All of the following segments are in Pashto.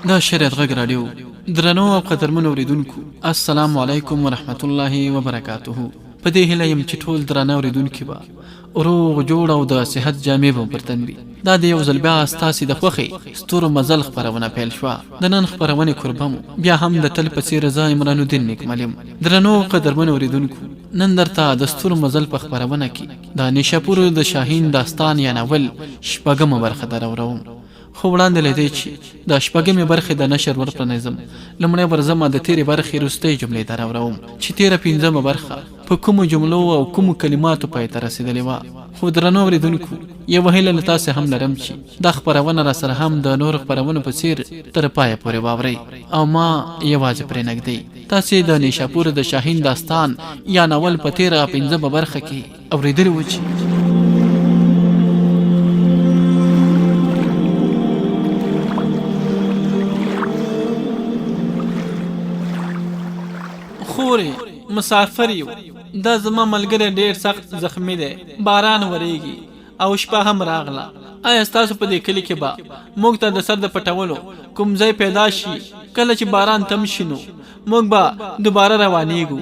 دا شریعت غږ راډیو. درنو او قدرمنو اوریدونکو، السلام علیکم ورحمت الله وبرکاته. په دې هیله یم چې ټول درانه اوریدونکي به روغ جوړ او د صحت جامې به پر تن وي. دا د یو ځل بیا ستاسې د خوښې ستورو مزل خپرونه پیل شوه. د نن خپرونې کوربه مو بیا هم د تل په څېر زه عمران الدین نیکمل یم. درنو قدرمنو اوریدونکو، نن درته د ستورو مزل په خپرونه کې د نیشاپور د شاهین داستان یا ناول شپږمه برخه دراوړم. خو وړاندې له دې چې د شپږمې برخې د نشر ورپرانیزم، لومړی ورځمه د تېرې برخې وروستۍ جملې دراوړم چې تېره پنځمه برخه په کومو جملو او کومو کلماتو پای ته رسېدلې وه. خو درنو اورېدونکو، یوه هیله له تاسې هم لرم چې دا خپرونه راسره هم د نورو خپرونو په څېر تر پایه پورې واورئ او ما یوازې پرې نږدئ. تاسې د نیشاپور د شاهین داستان یا ناول په تېره پنځمه برخه کې اورېدلي وو چې خورې مسافر یو، دا زما ملګری ډېر سخت زخمی دی، باران وریږي او شپه هم راغله. آیا ستاسو په دې کلي کې به موږ ته د سر د پټولو کوم ځای پیدا شي؟ کله چې باران تم شي نو موږ به دوباره روانېږو.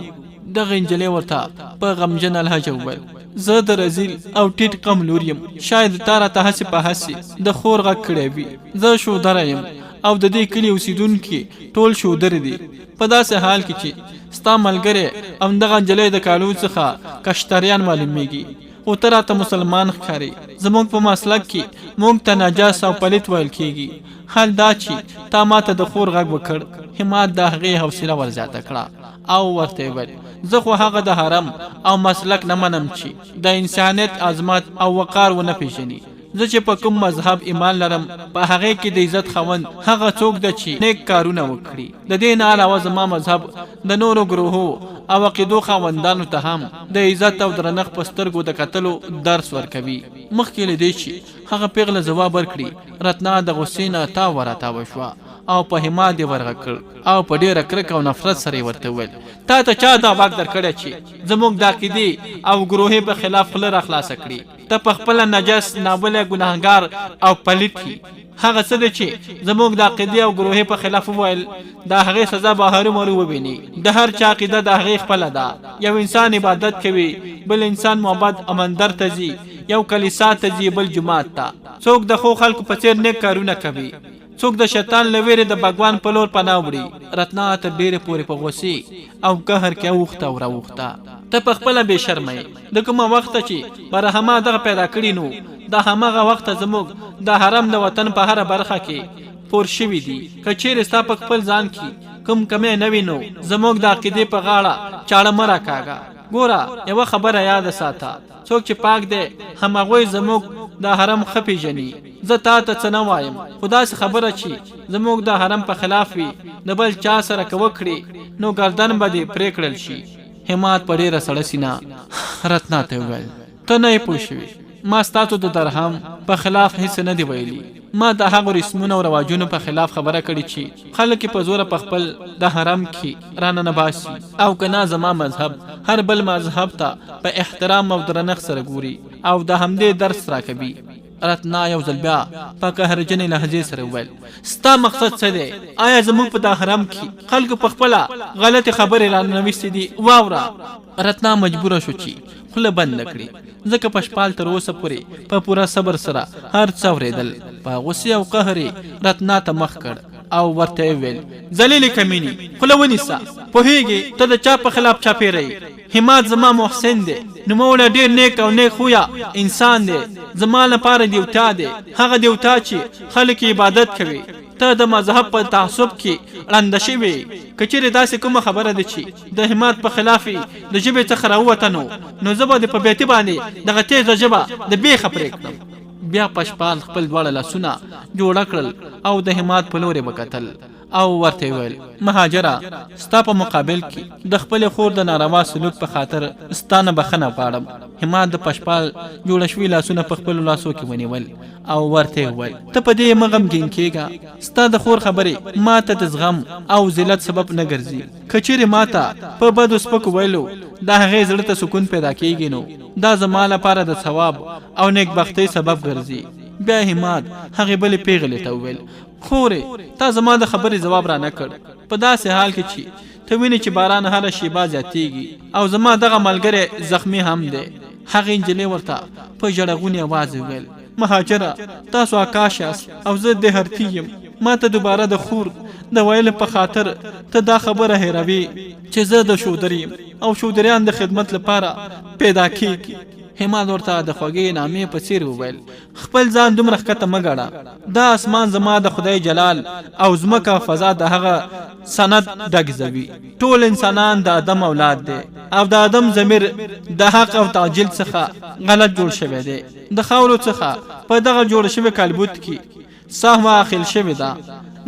دغه نجلۍ ورته په غمجن لهجه وویل: زه د رزیل او ټیټ قم لور یم، شاید تا راته هسې په هسې د خور غږ کړی وي. زه شودره یم او د دې کلي اوسیدونکي ټول شودرې دي. په داسې حال کې چې ستا ملګری همدغه نجلۍ د کالو څخه کشتریان معلومیږي، خو ته راته مسلمان ښکارې. زموږ په مسلک کې موږ ته نجس او پلیت ویل کېږي. حال دا چې تا ماته د خور غږ وکړ. همت د هغې حوصله ورزیاته کړه او ورته ویل: زه خو هغه د حرم او مسلک نه منم چې د انسانیت عظمت او وقار ونه پیژني. زه چې په کوم مذهب ایمان لرم، په هغې کې د عزت خوند هغه څوک ده چې نیک کارونه وکړي. د دې نه علاوه زما مذهب د نورو ګروهو او عقیدو خاوندانو ته هم د عزت او درنښت په سترګو د کتلو درس ورکوي. مخکې له دې چې هغه پیغله ځواب ورکړي، رتنا د غصې نه تاو راتاوه شوه او په همت یې ورغږ کړ او په ډېره کرکه او نفرت سره یې ورته وویل: تا ته چا دا واک درکړی چې زموږ د عقیدې او ګروهې په خلاف خوله راخلاصه کړي؟ ته په خپله نجس، نابلی، ګناهګار او پلیت یې. هغه څه دی چې زموږ د عقیدې او ګروهې په خلاف وویل، د هغې سزا به هرومرو وویني. د هر چا عقیده د هغې خپله ده. یو انسان عبادت کوي، بل انسان معبد امندر ته ځي، یو کلیسا ته ځي، بل جومات ته. څوک د ښو خلکو په څېر نیک کارونه کوي، څوک د شیطان له ویرې د بګوان په لور پناه وړي. رتنا تر ډېرې پورې په غوسې او قهر کې اوښته او راوښته. ته په خپله بې شرمه یې. د کومه وخته چې برهما دغه پیدا کړي نو د هماغه وخته زموږ د حرم د وطن په هره برخه کې پور شوي دي. که چیرې ستا په خپل ځان کې کوم کمی نه وي نو زموږ د عقیدې په غاړه چاړه مه راکاږه. ګوره، یوه خبره یاده ساته، څوک چې پاک دی همهغوی زموږ د حرم ښه پیژني. زه تا ته څه نه وایم، خو داسې خبره چې زموږ د حرم په خلاف وي د بل چا سره که وکړي نو ګردن به دې پرې کړل شي. همت په ډېره سړه سینه رتنا ته وویل: ته نه یې پوه شوې، ما ستاسو د درهم په خلاف هیڅ نه دی ویلي. ما د هغو رسمونو او رواجونو په خلاف خبره کړې چې خلک په زوره په خپل د حرم کې رانه باسي، او که نه زما مذهب هر بل مذهب ته په احترام او درنښت سره ګوري او د همدې درس راکوي. رتنا یو ځل بیا په قهرجنې لهجې سره وویل: ستا مقصد څه دی؟ آیا زموږ په دا حرم کې خلکو په خپله غلطې خبرې رانویستې دي؟ واوره. رتنا مجبوره شو چې خوله بنده کړي، ځکه په شپال تر اوسه پورې په پوره صبر سره هر څه اورېدل. په غوسې او قهر یې رتنا ته مخ کړ او ورته یې وویل: ذلیلې کمینې، خوله ونیسه. پوهېږې ته د چا په خلاف چاپېره یې؟ همت زما محسن دی، نوموړی ډېر نیک او نیک خویه انسان دی. زما لپاره دیوتا دی، هغه دیوتا چې خلک عبادت کوي. ته د مذهب په تعصب کې ړنده شوې. که چیرې داسې کومه خبره ده چې د همت په خلاف د ژبې څخه راووته نو زه به د په بیتي باندې دغه تیزه ژبه د بیخه پرې کړم. بیا پشپال خپل دواړه لاسونه جوړه کړل او د همت په لورې وکتل او ورته ویل: مهاجره، ستا په مقابل کې د خپل خور د ناروا سلوک په خاطر ستا نه بخښنه غواړم. همت د پشپال جوړه شوي لاسونه په خپلو لاسو کې ونیول او ورته وویل: ته په دې مه غمګین کېږه. ستا د خور خبرې ما ته د زغم او ذلت سبب نه ګرځي. که چیرې ما ته په بدو سپکو ویلو د هغې زړه ته سکون پیدا کېږي نو دا زما لپاره د ثواب او نیکبختۍ سبب ګرځي. بیا همت هغې بلې پیغلې ته وویل خورې تا زما د خبرې ځواب را نه کړ په داسې حال کې چې ته وینې چې باران هره شیبه زیاتیږي او زما دغه ملګری زخمی هم دی. هغې نجلۍ ورته په ژړغوني اواز وویل مهاجره تاسو آکاش یاست او زه د هرتي یم. ما ته دوباره د خور د ویلو په خاطر ته دا خبره هېروي چې زه د شودر یم او شودریان د خدمت لپاره پیدا کیږي. همت ورته د خوږې نامې په څیر وویل خپل ځان دومره ښکته مه ګاڼه. دا اسمان زما د خدای جلال او ځمکه فضا د هغه سند ډګزوي. ټول انسانان د آدم اولاد دی او د آدم ضمیر د حق او تعجیل څخه غلط جوړ شوی دی. د خاورو څخه په دغه جوړ شوی کالبوت کې سهم اخیل شوی ده.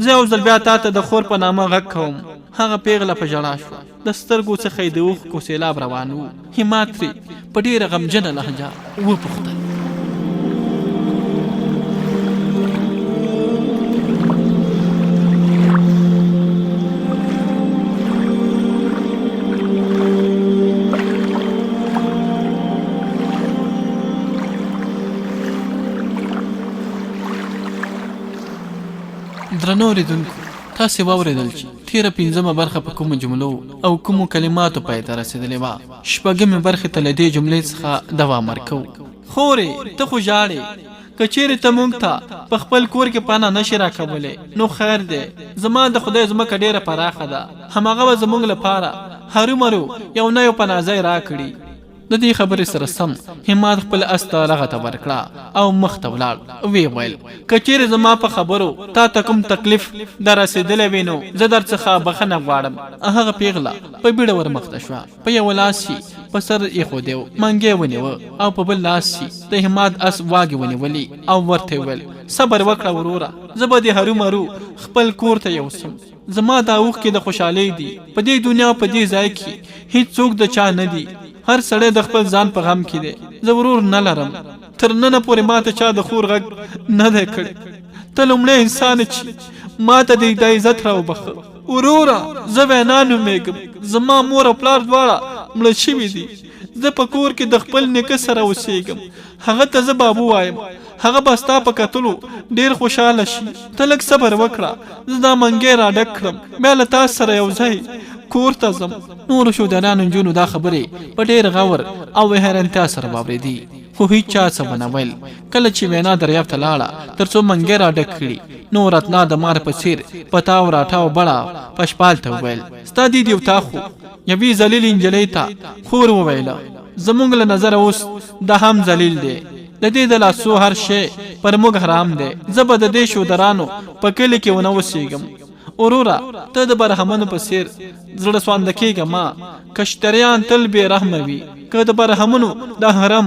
زه یو ځل بیا تا ته د خور په نامه غږ کوم. هغه پیغله په ژړا شوه. د سترګو څخه یې د اوښکو سیلاب روان و. همت ترې په ډېره غمجنه لهجه وپوښتل درنو اوریدونکو تاسې واورېدل چې تېره 5مه برخه په کومو جملو او کومو کلماتو پای ته رسېدلې وه. 6مې برخې ته له دې جملې څخه دوام ورکوو. خورې ته خو ژاړې که چیرې ته موږ ته په خپل کور کې پناه نشي راکولی نو خیر دی. زما د خدای ځمکه ډېره پراخه ده. هماغه به زموږ لپاره هرومرو یو نه یو پناه ځای راکړي. د دې خبرې سره سم همت خپل اس ته لغته ورکړه او مخ ته ولاړ. ویې ویل که چیرې زما په خبرو تا ته کوم تکلیف در رسېدلی وي نو زه در څخه بخښنه غواړم. هغه پیغله په بیړه ور مخته شوه. په یو لاس یې په سر ایښودی و، منګی ونیوه او په بل لاس یې د همت اس واګې ونیولې او ورته ویل صبر وکړه وروره، زه به دې هرومرو خپل کور ته یوسم. زما دا اوښکې د خوشحالۍ دي. په دې دنیا او په دې ځای کې هیڅوک د چا نه دي. هر سړی د خپل ځان په غم کې دی. زه ورور نه لرم. تر ننه پورې ما ته چا د خور غږ نه دی کړی. ته لومړی انسان چې ما ته د عزت راوبخه. وروره زه وینا نومېږم. زما مور او پلار دواړه مړه شوي دي. زه په کور کې د خپل نیکه سره اوسېږم. هغه ته زه بابو وایم. هغه به ستا په کتلو ډېر خوشحاله شي. ته لږ صبر وکړه. زه دا منګی را ډک کړم بیا له تاسو سره یو ځای کور ته ځم. نورو شودرانو نجونو دا خبرې په ډېر غور او حیرانتیا سره واورېدې خو هیچا څه ونه ویل. کله چې وینا دریاب ته لاړه تر څو منګی را ډک کړي نو راتنا د مار په څېر په تاو راټاو بړه پشپال ته وویل ستا دیدي او تا خو یوې ذلیلې نجلۍ ته خور وویله زموږ له نظره اوس دا هم ذلیل دی. د دې د لاسو هر شی پر موږ حرام دی. زه به د دې شودرانو په کلي کې ونه اوسېږم. وروره ته د برهمنو په څېر زړه سوانده کېږه ما. کشتریان تل بې رحمه وي. که د برهمنو د حرم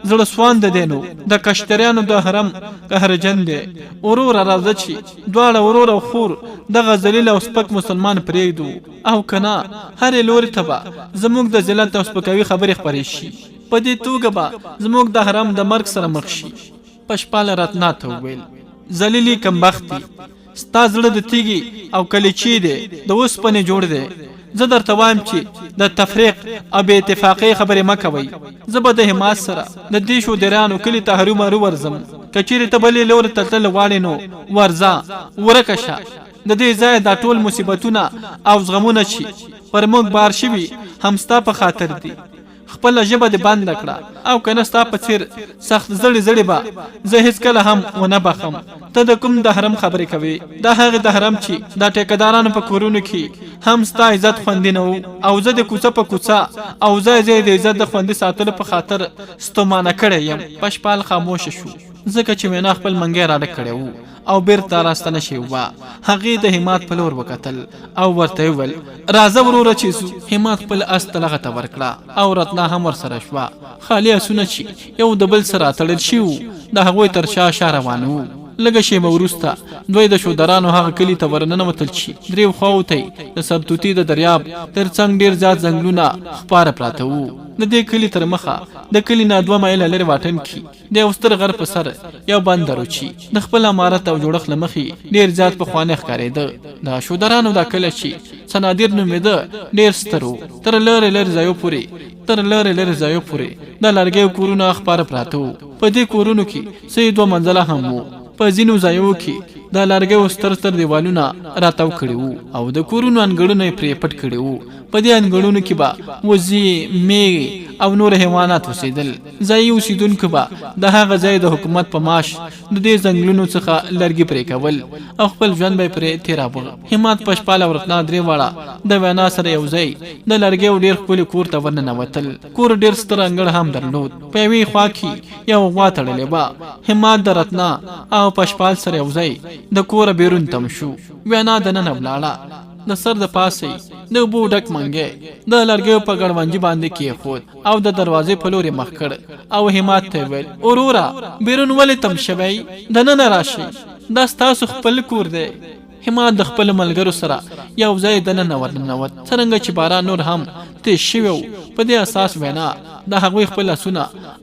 زړه سوانده دی نو د کشتریانو د حرم قهرجن دی. وروره راځه چې دواړه ورور او خور دغه ذلیل او سپک مسلمان پرېږدو او که نه هرې لوري ته به زموږ د ذلت او سپکوي خبرې خپرې شي. په دې توګه به زموږ د حرم د مرګ سره مخ شي. پشپاله راتنا ته وویل ذلیلې کمبختې ستا زړه د تیږې او کلیچې دی د اوسپنې جوړ دی. زه درته وایم چې د تفریق او بې اتفاقۍ خبرې مه کوئ. زه به د همت سره د دې شودرانو کلي ته هرومرو ورځم. که چیرې ته بلې لوري ته تلل غواړې نو ورځه ورکه شه. د دې ځای دا ټول مصیبتونه او زغمونه چې پر موږ بار شوي هم ستا په خاطر دي. خپله ژبه دې بنده کړه او که نه ستا په څېر سخت زړې زړې به زه هېڅکله هم ونه بخم. ته د کوم د حرم خبرې کوې؟ دا هغې د حرم چې دا ټیکهدارانو په کورونو کې هم ستا عزت خوندي نه و او زه د کوڅه په کوڅه او ځای ځای د عزت د خوندي ساتلو په خاطر ستومانه کړی یم. پشپال خاموشه شو ځکه چې وینا خپل منګی را ډک کړی و او بیرته راستنه شوې وه. هغې د همت په لور وکتل او ورته وویل راځه وروره چې ځو. همت خپل اس ته لغته ورکړه او راتنا هم ورسره شوه. خالي اسونه چې یو د بل سره تړل شوي وو د هغوی تر شا شا روان وو. لږه شیبه وروسته دوی د شودرانو هغه کلي ته ورننوتل چې درې خواو ته د سرتوتي د دریاب تر څنګ ډېر زیات ځنګلونه خپاره پراته وو. د دې کلي تر مخه د کلي نه 2 مایله لرې واټن کې د یو ستر غر په سر یو بندر و چې د خپل عمارت او جوړښت له مخې ډېر زیات پخوانی ښکارېده. د شودرانو دا کلی چې صنادیر نومېده ډېر ستر و. تر لرې لرې ځایو پورې د لرګیو کورونه خپاره پراته وو. په دې کورونو کې څه 2 منزله هم وو. په ځینو ځایو کې د لرګیو ستر دیوالونه راتاو کړي وو او د کورونو انګړونه یې پرې پټ کړي وو. په دې انګړونو کې به وزې، میږې او نور حیوانات اوسېدل. ځایي اوسېدونکو به د هغه ځای د حکومت په معاش د دې ځنګلونو څخه لرګي پرې کول او خپل ژوند به پرې تېراوه. همت، پشپال او رتنا درې واړه د وینا سره یو ځای د لرګیو ډېر ښکلي کور ته ورننوتل. کور ډېر ستر انګړ هم درلود. په یوې خوا کې یو غوا تړلې وه. همت د رتنا او پشپال سره یو ځای د کوره بیرون تم شو. وینا دننه ولاړه. د سر د پاسه د اوبو ډک منګی د لرګیو په ګړونجي باندې کېښود او د دروازې په لورې مخ کړ او همت ته ویل: وروره، بیرون ولې تم شوی؟ دننه راشئ، دا ستاسو خپل کور دی. همت د خپل ملګرو سره یو ځای دننه ورننوت. څرنګه چې باران نور هم تېز شوی و، په دې اساس وینا د هغوی خپل لاسونه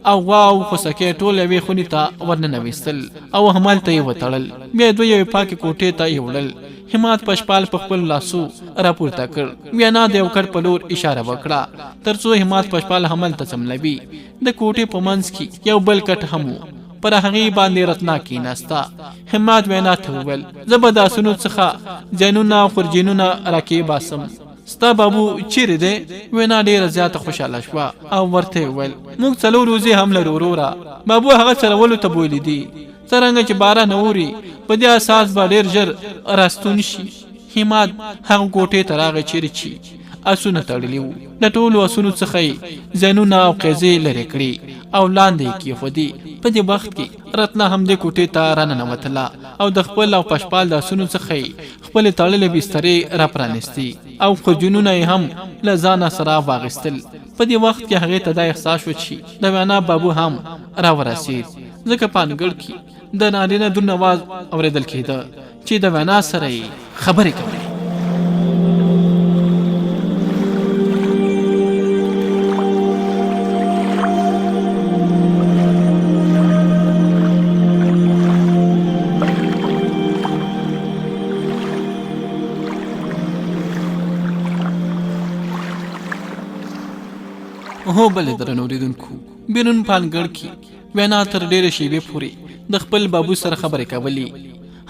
او غوا او خوسکې ټول یوې خونې ته ورننویستل او همالته یې وتړل. بیا دوی یوې پاکې کوټې ته یې وړل. همت پشپال په خپل لاسو راپورته کړ. وینا د یو کټ په لور اشاره وکړه تر څو همت پشپال همالته څملوي. د کوټې په منځ کې یو بل کټ هم و. پر هغې باندې رتنا کېناسته. همت وینا ته وویل: زه به د آسونو څخه ځینونه او خورجینونه راکېباسم. ستا بابو چیرې دی؟ وینا ډېره زیاته خوشحاله شوه او ورته وویل: موږ 4 ورځې هم لرو وروره. بابو هغه څرولو ته بویلی دي. څرنګه چې باران اوري، په دې اساس به ډېر ژر راستون شي. همت هغه کوټې ته راغی چیرې چې آسونه تړلي وو. د ټولو آسونو څخه یې ځینونه او قیزې لرې کړي او لاندې یې کېښودې. په دې وخت کې رتنا هم دې کوټې ته راننوتله او د خپل او پشپال د آسونو څخه یې خپلې تړلې بسترې راپرانستې او خجونونه یې هم له ځانه سره واخیستل. په دې وخت کې هغې ته دا احساس شو چې د وینا بابو هم راورسېد، ځکه په انګړ کې د نارینه دون اواز اورېدل کېده چې د وینا سره یې خبرې کولې. هو بلې درنو اوریدونکو، بیرون په انګړ کې وینا تر ډېرې شېبې پورې د خپل بابو سره خبرې کولې.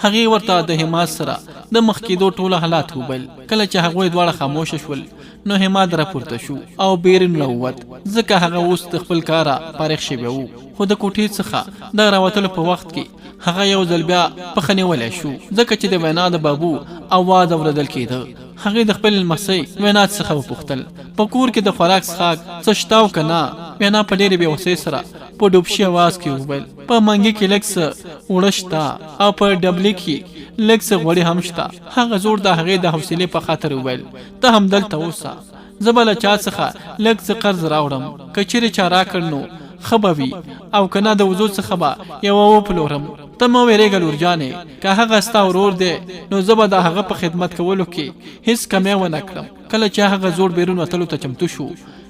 هغې ورته د همت سره د مخ کېدو ټول حالات وویل. کله چې هغوی دواړه خاموشه شول نو همت راپورته شو او بیرون راووت، ځکه هغه اوس د خپل کاره فارغ شوی و. خو د کوټې څخه د راوتلو په وخت کې هغه یو ځل بیا پښه نیولی شو، ځکه چې د وینا د بابو اواز اورېدل کېده. هغې د خپل لمسۍ وینا څخه وپوښتل: په کور کې د خوراک څښاک څه شته او که نه؟ وینا په ډېرې بېوسۍ سره په ډوبشي اواز کې وویل: په منګي کې لږ څه اوړه شته او په ډبلي کې لږ څه غوړي هم شته. هغه زوړ د هغې د حوصلې په خاطر وویل: ته همدلته اوسه، زه به له چا څخه لږ څه قرض راوړم. که چیرې چا راکړ نو ښه به وي، او که نه د وضو څخه به یوه وپلورم. ته مه ویرېږه لور جانې، که هغه ستا ورور دی نو زه به د هغه په خدمت کولو کې هیڅ کمی ونه کړم. کله چې هغه زوړ بیرون وتلو ته چمتو شو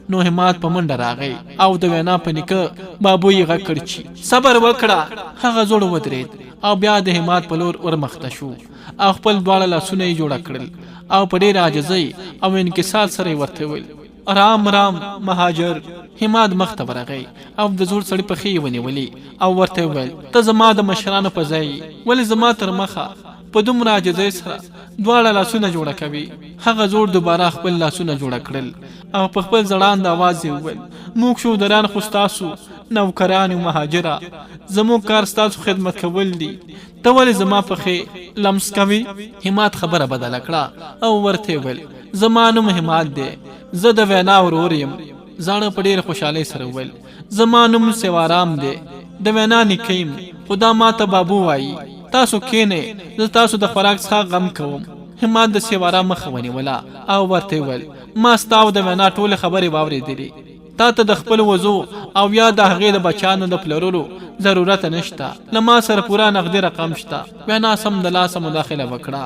نو همت په منډه راغی او د وینا په نیکه بابو یې غږ کړ چې صبر وکړه. هغه زوړ ودرېد او بیا د همت په لور ورمخته شو او خپل دواړه لاسونه یې جوړه کړل او په ډېر عاجزۍ او انکسار سره یې ورته وویل: رام رام مهاجر. همت مخ ته ورغی او د زوړ سړي پښې یې ونیولې او ورته وویل: ته زما د مشرانو په ځای ولې زما تر مخه په دومره عاجزۍ سره دواړه لاسونه جوړه کوي؟ هغه زوړ دوباره خپل لاسونه جوړه کړل او په خپل ځړاند اواز یې وویل: موږ شودران خو ستاسو نوکران یو مهاجره، زموږ کار ستاسو خدمت کول دي، ته ولې زما پښې لمس کوي؟ همت خبره بدله کړه او ورته وویل: زما نوم همت دی، زه د وینا ورور یم. زاړه په ډېره خوشحالۍ سره وویل: زما نوم سیوارام دی، د وینا نیکه یم، خو دا ما ته بابو وایي. تاسو کښېنئ، زه تاسو د خوراک څخه غم کوم. همت د سیوارام مخه ونیوله او ورته وویل: ما ستا او د وینا ټولې خبرې واورېدلې. تا ته د خپل وضو او یا د هغې د بچیانو د پلورلو ضرورت نشته، له ما سره پوره نغدي رقم شته. وینا سم د لاسه مداخله وکړه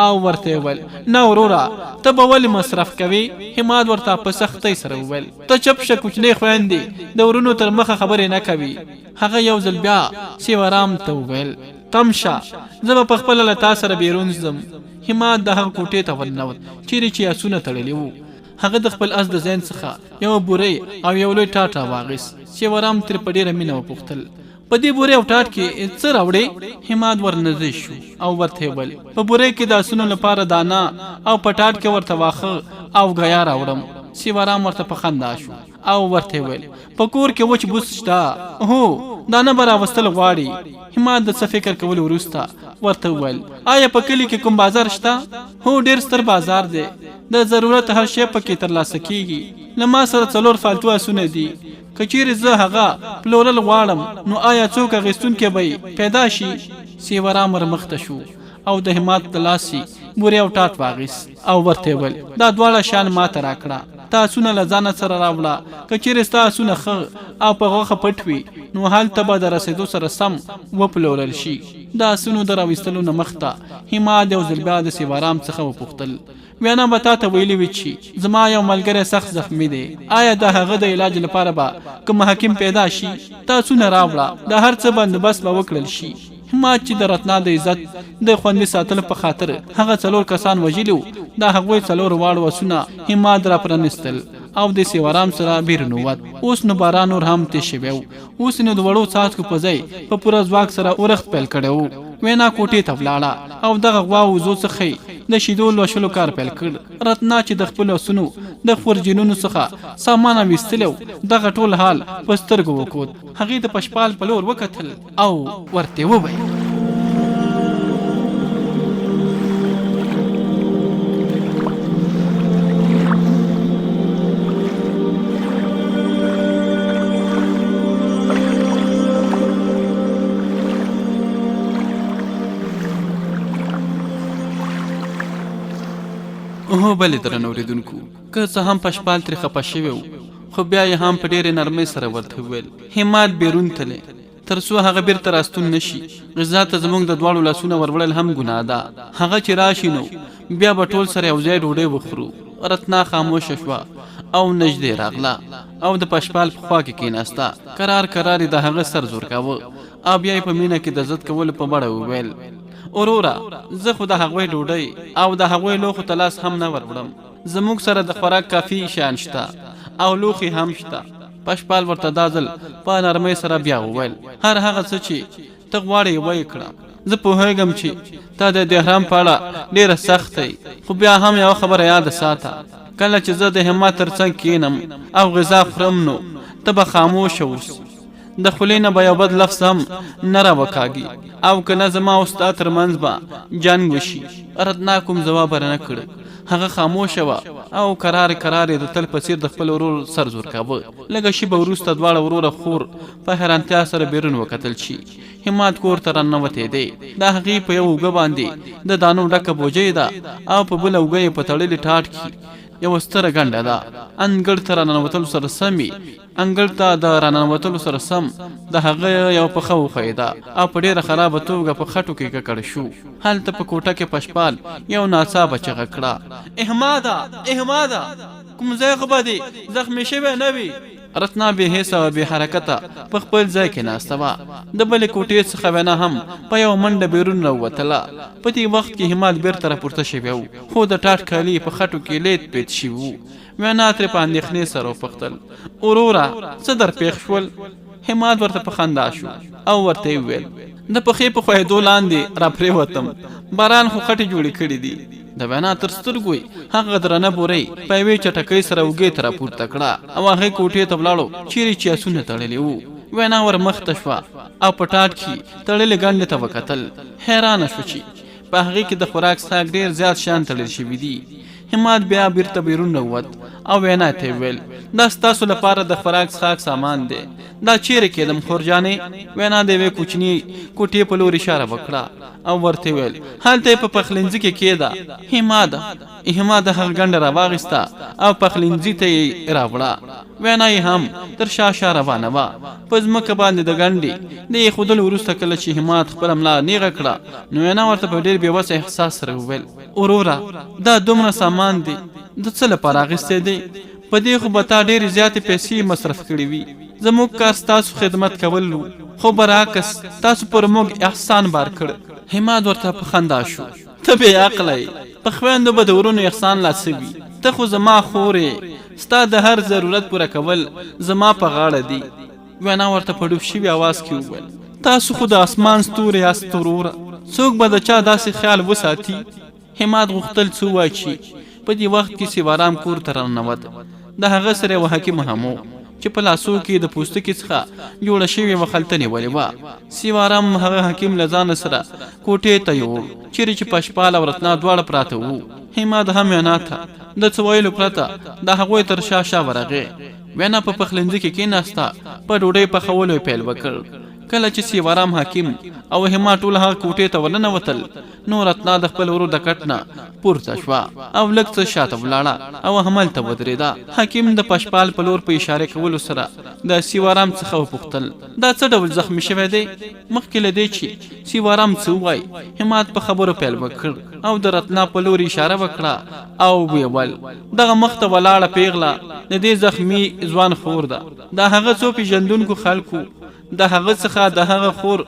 او ورته وویل: نه وروره، ته به ولې مصرف کوې؟ همت ورته په سختۍ سره وویل: ته چپ شه کوچنۍ خویندې، د ورونو تر مخه خبرې نه کوي. هغه یو ځل بیا سیوارام ته وویل: تم شه، زه به پخپله له تا سره بیرون ځم. همت د هغه کوټې ته ورننوت چیرې چې آسونه تړلي وو. هغه د خپل اس د ذهن څخه یوه بورۍ او یو لوی ټاټ راواخیست چې ورام ترې په ډېره مینه وپوښتل په دې بورۍ او ټاټ کې څه راوړې؟ همت ورنږدې شو او ورته یې وویل په بورۍ کې د اسونو لپاره دانه او په ټاټ کې ورته واښه او ګیا راوړم. سیوارام ورته په خندا شو او ورته یې وویل په کور کې وچ بوس شته؟ هو، دانه به راوستل غواړي. همت د څه فکر کولو وروسته ورته وویل آیا په کلي کې کوم بازار شته؟ هو، ډېر ستر بازار دی، د ضرورت هر شی پکې ترلاسه کیږي. له ما سره 4 فالتو اسونه دي، که چیرې زه هغه پلورل غواړم نو آیا څوک اخیستونکی به پیدا شي؟ سیوارام ورمخته شو او د همت د لاسي بورې او ټاټ واخیست او ورته وویل دا دواړه شیان ماته راکړه، تا اسونه له ځانه سره راوړه. که چیرې ستا اسونه ښه او په غوښه پټ وي نو هلته به د رسېدو سره سم وپلورل شي. د اسونو د راویستلو نه مخته همت یو ځل بیا د سیوارام څخه وپوښتل وینا به تا ته ویلي وي چې زما یو ملګری سخت زخمی دی، آیا د هغه د علاج لپاره به کوم حکیم پیدا شي؟ تا اسونه راوړه، د هر څه بندوبست به وکړل شي. همت چې د رتنا د عزت د خوندي ساتلو په خاطر هغه 4 کسان وژلي وو، د هغوی 4 واړه اسونه همت را پرانستل او د سیوارام سره بیرون ووت. اوس نو باران نور هم تېز شوی و. اوس نو د وړو څاڅکو په ځای په پوره ځواک سره اورښت پیل کړی و. وینا کوټې ته ولاړه او دغه غوا وزو څخه د شیدو لوشلو کار پیل کړ. رتنا چې د خپلو اسونو د خورجینونو څخه سامان ویستلو دغه ټول حال په سترګو وکوت. هغې د پشپال په لور وکتل او ورته وویل اوه بلې درنو اوریدونکو، که څه هم پشپال ترې خفه شوی و خو بیا یې هم په ډېرې نرمۍ سره ورته وویل همت بیرون تللی تر څو هغه بیرته راستون نشي. غذا ته زموږ د دواړو لاسونه وروړل هم ګناه ده. هغه چې راشي نو بیا به ټول سره یو ځای ډوډۍ وخورو. رتنا خاموشه شوه او نږدې راغله او د پشپال په خوا کې کېناسته. کرار کرار د هغه سر زور کاوه او بیا یې په مینه کې د ضد کولو په بڼه وویل اورورا، زه خو د هغوی ډوډۍ او د هغوی لوښو ته لاس هم نه وروړم. زموږ سره د خوراک کافي شیان شته او لوښي هم شته. پشپال ورته دا ځل په نرمۍ سره بیا وویل هر هغه څه چې ته غواړې ویې کړه. زه پوهیږم چې تا د دهرام په اړه ډېره سخت دی، خو بیا هم یوه خبره یاده ساته، کله چې زه د همت تر څنګ کښېنم او غذا خورم نو ته به خاموشه اوسې. د خولې نه به یو بد لفظ هم نه راوکاږي او که نه زما او ستا تر منځ به جنګ وشي. رتنا کوم ځواب نه کړ. هغه خاموشه وه او کرار کرار د تل په څېر د خپل ورور سر زور کاوه. لږه شیبه وروسته دواړه وروره خور په حیرانتیا سره بیرون وکتل چې همت کور ته راننوتی دی. د هغې په یو اوږه باندې د دانو ډکه بوجۍ ده او په بله اوږه یې په تړلي ټاټ کې یوه ستره ګنډه ده. انګړ ته راننوتلو سره سمې انګړ ته د راننوتلو سره سم د هغه یو پښه وښویده او په ډېره خرابه توګه په خټو کې ککړ شو. هلته په کوټه کې پشپال یو ناڅاپه چغه کړه احماده، احماده، کوم ځای خو به دې زخمي شوی نه وي؟ رتنا بې حسه او بې حرکته په خپل ځای کې ناسته وه. د بلې کوټې څخه وینا هم په یو منډه بیرون راووتله. په دې وخت کې همت بیرته راپورته شوی و، خو د ټاټ کالي په خټو کې لیت پیت شوي وو. وینا ترې په اندېښنې سره وپوښتل اورورا، څه در پېښ شول؟ همت ورته په خندا شو او ورته یې وویل د پښې په ښویېدو لاندې راپرېوتم، باران خو خټې جوړې کړي دي. د وینا تر سترګو یې هغه درنه بورۍ په یوې چټکۍ سره اوږې ته راپورته کړه او هغې کوټې ته ولاړو چیرې چې اسونه تړلي وو. وینا ور مخته شوه او په ټاټ کې تړلې ګنډې ته وکتل. حیرانه شو چې په هغې کې د خوراک څښاک ډېر زیات شیان تړل شوي دي. همت بیا بیرته بیرون راووت او وینا ته ویل دا ستاسو لپاره د خوراک څښاک سامان دی، دا چیرې کېدم خورجانې؟ وینا د یوې کوچني کوټې په لور اشاره وکړه او ورته ویل هلته یې په پخلنځي کې کېده. همت د هغه ګنډه راواخیسته او پخلنځي ته یې راوړه. وینا یې هم تر شاشه روانه وه. په ځمکه باندې د ګنډې د ایښودلو وروسته کله چې همت خپله ملا نیغه کړه نو وینا ورته په ډېر بېوسه احساس سره وویل اورورا، دا دومره سامان دی د څه لپاره اخیستی دی؟ په دې خو به تا ډېرې زیاتې پیسې مصرف کړې وي. زموږ کار ستاسو خدمت کول و، خو برعکس تاسو پر موږ احسان بار کړ. حماد ورته په خندا شو. ته بې عقلی، په خویندو به د ورونو احسان لا څه وي؟ ته خو زما خورې، ستا د هر ضرورت پوره کول زما په غاړه دي. وینا ورته په ډوب شوي اواز کې وویل تاسو خو د اسمان ستوري یاست وروره، څوک به د چا داسې خیال وساتي؟ حماد غوښتل څه ووایي چې په دې وخت کې سیوارام کور ته راننوت. د هغه سره یو حکیم هم و چې په لاسو کې د پوستکي څخه جوړه شوې وه خلطه نیولې وه. سیوارام هغه حکیم له ځانه سره کوټې ته یوړ چیرې چې پشپال او رتنا دواړه پراته وو. حماد هم وینا ته د څه ویلو پرته د هغوی تر شا شا ورغې. وینا په پخلنځي کې کېناسته، په ډوډۍ پخولو یې پیل وکړ. کله چې سیوارام حکیم او حماد ټول هغه کوټې ته ورننوتل نو رتنا د خپل ورور د کټ نه پورته شوه او لږ څه شاته ولاړه او همالته ودرېده. حکیم د پشپال په لور په اشاره کولو سره د سیوارام څخه وپوښتل دا څه ډول زخمي شوی دی؟ مخکې له دې چې سیوارام څه ووایي حماد په خبرو پیل وکړ او د رتنا په لور اشاره وکړه او ویل دغه مخ ته ولاړه پیغله د دې زخمي ځوان خور ده. د هغه څو پیژندونکو خلکو د هغه څخه د هغه خور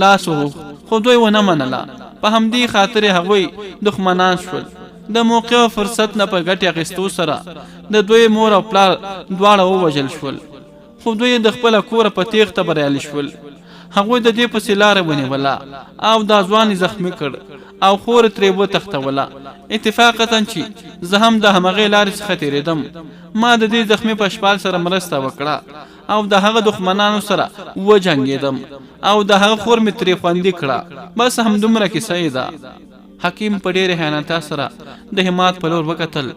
لاس وغوښت خو دوی ونه منله. په همدې خاطر هغوی دښمنان شول. د موقع او فرصت نه په ګټې اخیستو سره د دوی مور او پلار دواړه ووژل شول، خو دوی د خپله کوره په تیښته بریالي شول. هغوی د دې پسې لاره ونیوله او دا ځوان زخمي کړ او خور ترې وتښتوله. اتفاقاً چې زه هم د همغې لارې څخه تېرېدم، ما د دې زخمي پشپال سره مرسته وکړه او د هغه دښمنانو سره وجنګېدم او د هغه خور مې ترې خوندي کړه. بس همدومره کیسه یې ده. حکیم په ډېرې حیرانتیا سره د حماد په لور وکتل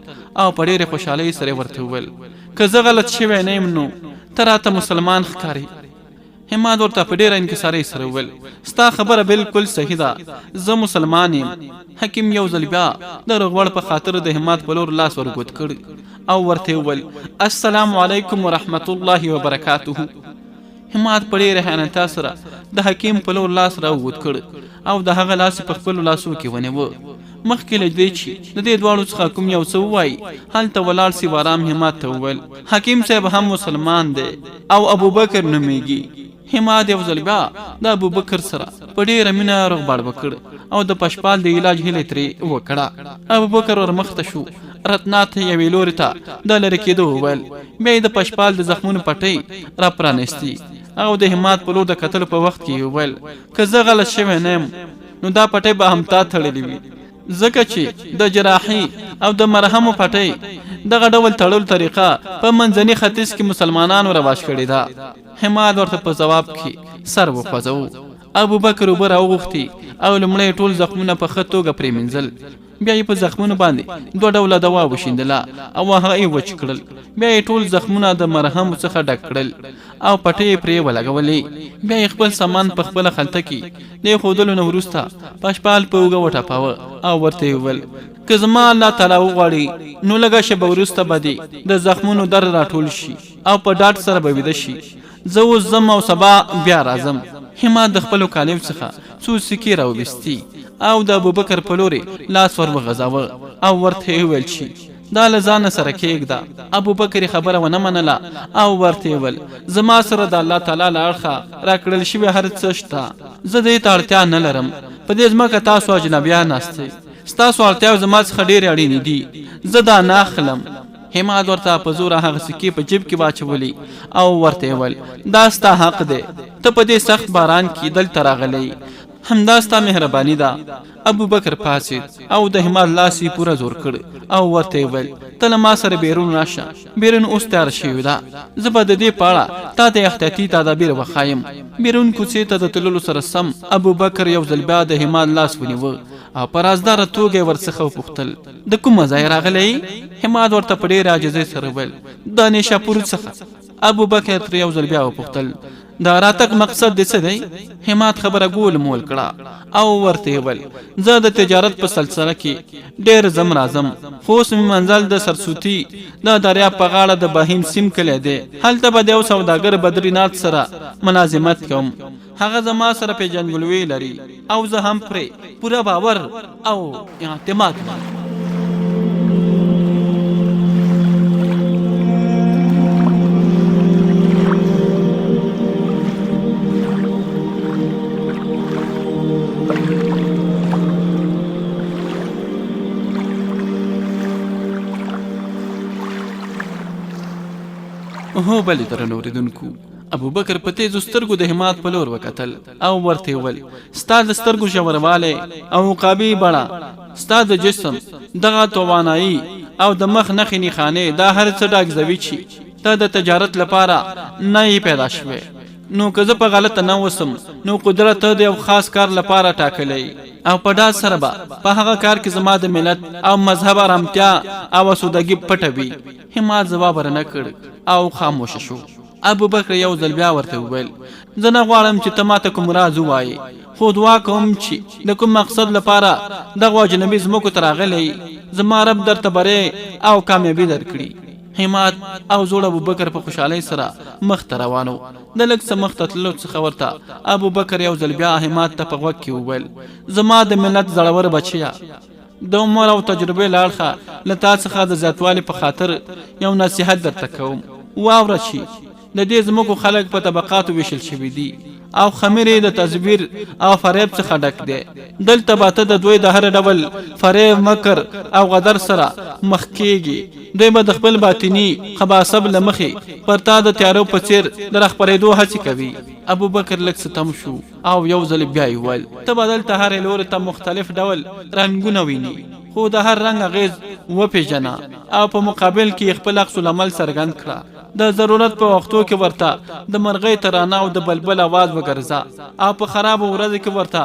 او په ډېرې خوشحالۍ سره ورته وویل که زه غلط شوی نه یم نو ته راته مسلمان ښکاري. حماد ورته په ډېره انکسارۍ سره وویل ستا خبره بالکل صحیح ده، زه مسلمان یم. حکیم یو ځل بیا د رغوړ په خاطر د حماد په لور لاس ورګوت کړ او ورته وویل السلام علیکم ورحمت الله وبرکاته. حماد په ډېره حیرانتیا سره د حکیم په لور لاس راوغوت کړ او د هغه لاس په خپلو لاسو کې ونیوه. مخکې له دې چې د دې دواړو څخه کوم یو څه ووایي هلته ولاړ سیوارام حماد ته وویل حکیم صاحب هم مسلمان دی او ابوبکر نومیږي. حماد یو ځل بیا د ابوبکر سره په ډېره مینه روغبړ وکړ او د پشپال د علاج هیله ترې وکړه. ابوبکر ورمخته شو، رتنا ته یوې لورې ته د لرې کېدو وویل. بیا یې د پشپال د زخمونو پټۍ را پرانیستې او د حماد په لور د کتلو په وخت کې وویل که زه غلط شوی نه یم نو دا پټۍ به هم تا تړلې وي، ځکه چې د جراحي او د مرهمو پټۍ دغه ډول تړلو طریقه په منځني ختیځ کې مسلمانانو رواج کړې ده. حماد ورته په ځواب کې سر وخوځوه. ابوبکر اوبه راوغوښتې او لومړی ټول زخمونه په ښه توګه پرېمینځل. بیا یې په زخمونو باندې دوه ډوله دوا وشیندله او هغه یې وچ کړل. بیا یې ټول زخمونه د مرهمو څخه ډک کړل او پټۍ یې پرې ولګولې. بیا یې خپل سامان په خپله خلطه کې د ایښودلو نه وروسته پشپال په اوږه وټپاوه او ورته یې وویل که زما الله تعالی وغواړي نو لږه شېبه وروسته به دې د زخمونو درد راټول شي او په ډاډ سره به ویده شي. زه اوس ځم او سبا بیا راځم. حماد د خپلو کالیو څخه څو سکې راوویستې او د ابوبکر په لورې لاس ور وغځاوه او ورته یې وویل چې دا له ځانه سره کېږده. ابوبکر خبره ونه منله او ورته یې وویل زما سره د الله تعالی له اړخه راکړل شوي هر څه شته، زه دې ته اړتیا نه لرم. په دې ځمکه تاسو اجنبیان ناستئ، ستاسو اړتیاو زما څخه ډېرې اړینې دي، زه دا نه اخلم. حماد ورته په زوره هغه سکې په جیب کې واچولې او ورته یې وویل دا ستا حق دی، ته په دې سخت باران کې دلته راغلی، همدا ستا مهرباني ده. ابوبکر پاڅېد او د حماد لاس یې پوره زور کړ او ورته یې وویل ته له ما سره بیرون راشه، بیرون اوس تیار شوې ده، زه به د دې په اړه تا ته احتیاطي تدابیر وښایم. بیرون کوڅې ته د تللو سره سم ابوبکر یو ځل بیا د حماد لاس ونیوه او په رازداره توګه یې ورڅخه وپوښتل د کومه ځای راغلی؟ حماد ورته په ډېرې عاجزۍ سره وویل د نیشاپور څخه. ابوبکر ترې یو ځل بیا وپوښتل دا راتګ مقصد دې څه دی؟ حماد خبره ګول مول کړه او ورته یې وویل زه د تجارت په سلسله کې ډېر ځم راځم، خو اوس مې منزل د سرسوتي د دریاب په غاړه د بهیم سیم کلی دی، هلته به د یو سوداګر بدرینات سره ملازمت کوم. هغه زما سره پیژندګلوي لري او زه هم پرې پوره باور او اعتماد لرم. هو بلې درنو اوریدونکو ابوبکر په تیزو سترګو د همات په لور وکتل او ورته وویل ستا د سترګو ژوروالی او عقابي بڼه ستا د جسم دغه توانایي او د مخ نښې نښانې دا هر څه ډاګزوي چې ته د تجارت لپاره نه پیدا شوې نو که زه په غلطه نه وسم نو قدرت ته د یو خاص کار لپاره ټاکلی او په ډاډ سره به په هغه کار کې زما د ملت او مذهب آرامتیا او اسودګي پټه وي همات ځواب ورنه کړ او خاموشه شو ابوبکر یو ځل بیا ورته وویل زه نه غواړم چې ته ماته کوم راز ووایې خو دعا کوم چې د کوم مقصد لپاره دغه اجنبي ځمکو ته راغلی زما رب درته بری او کامیابي درکړي همات او زوړ ابوبکر په خوشحالۍ سره مخ ته روانو د لږ څه مخ ته تللو څخه ورته ابوبکر یو ځل بیا همات ته په غوږ کې وویل زما د ملت زړور بچیا د عمر او تجربې له اړخه له تا څخه د زیاتوالي په خاطر یو نصیحت درته کوم واوره چې د دې ځمکو خلک په طبقاتو ویشل شوي دي او خمیرې د تزویر او فریب څخه ډک دی دلته به ته د دوی د هر ډول فریب مکر او غدر سره مخ کېږي دوی به د خپل باطني خباثب له مخې پر تا د تیارو په څیر د راخپرېدو هڅې کوي ابوبکر لږ څه تم شو او یو ځل بیا یې وویل ته به دلته هرې لوري ته مختلف ډول رنګونه ویني خو د هر رنګ اغیز وپېژنه او په مقابل کې خپل عکس العمل څرګند کړه د ضرورت په وختو کې ورته د مرغۍ ترانه او د بلبل आवाज وګرځه او په خراب ورځ کې ورته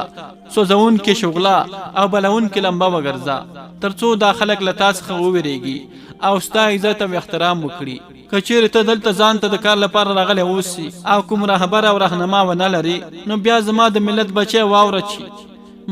سوزون کې شغله او بلون کې لمبه وګرځه ترڅو دا خلک له تاسو څخه وویریږي او ستا عزت او احترام وکړي کچېرې ته دلته ځان ته د کار لپاره راغلی اوسې او کوم رهبر او رهنما ونه لري نو بیا زما د ملت بچی واوره چې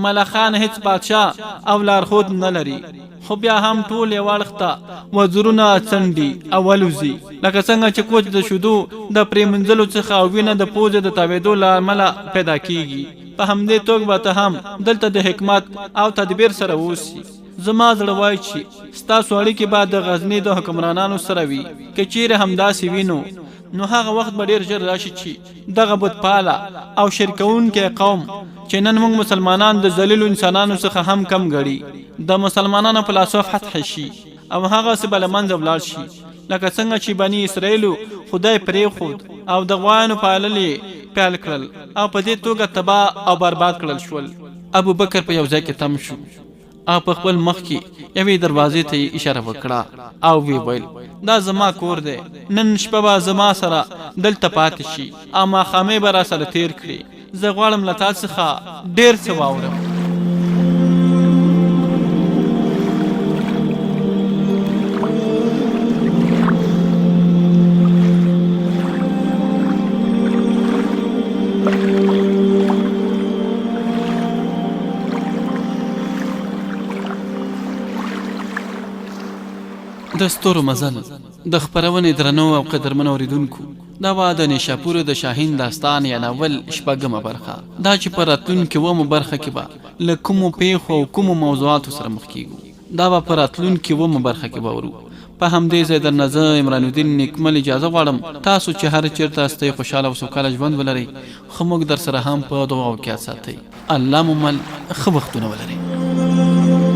ملخان هیڅ بادشاه او لارښود نه لري خو بیا هم ټول یو اړخ ته وزرونه څنډي او الوزي لکه څنګه چې کوچ د شیدو د پرېمنځلو څخه او وینه د پوزې د تاوېدو له امله پیدا کیږي په همدې توګه به ته هم دلته د حکمت او تدبیر سره اوسي زما زړه وایي چې ستاسو اړیکې به د غزني د حکمرانانو سره وي که چیرې همداسې وینو نو هغه وخت به ډېر ژر راشي چې دغه بتپاله او شرکوونکی قوم چې نن موږ مسلمانان د ذلیلو انسانانو څخه هم کم ګڼي د مسلمانانو په لاسو فتح شي او هغسې به له منځه ولاړ شي لکه څنګه چې بني اسرائیلو خدای پرېښود او د غوایانو پالل یې پیل کړل او په دې توګه تباه او برباد کړل شول ابوبکر په یو ځای کې تم شو او په خپل مخ کې یوې دروازې ته یې اشاره وکړه او وی ویل دا زما کور دی نن شپه به زما سره دلته پاتې شي او ماښامې به را سره تیر کړي زه غواړم له تا څخه ډېر څه واورم د ستورو مزل د خپرونې درنو او قدرمنو اوریدونکو دا به د نیشاپور د شاهین داستان یا ناول شپږمه برخه دا چې په راتلونکې اوومه برخه کې به له کومو پیښو او کومو موضوعاتو سره مخ کیږو دا به په راتلونکې اوومه برخه کې به ورو په همدې ځای درنه زه عمران الدین نیکمل اجازه غواړم تاسو چې هر چیرته استئ خوشحاله او سوکاله ژوند ولرئ ښه موږ در سره هم په دعا او کې ساتئ الله مو مل ښه وختونه ولرئ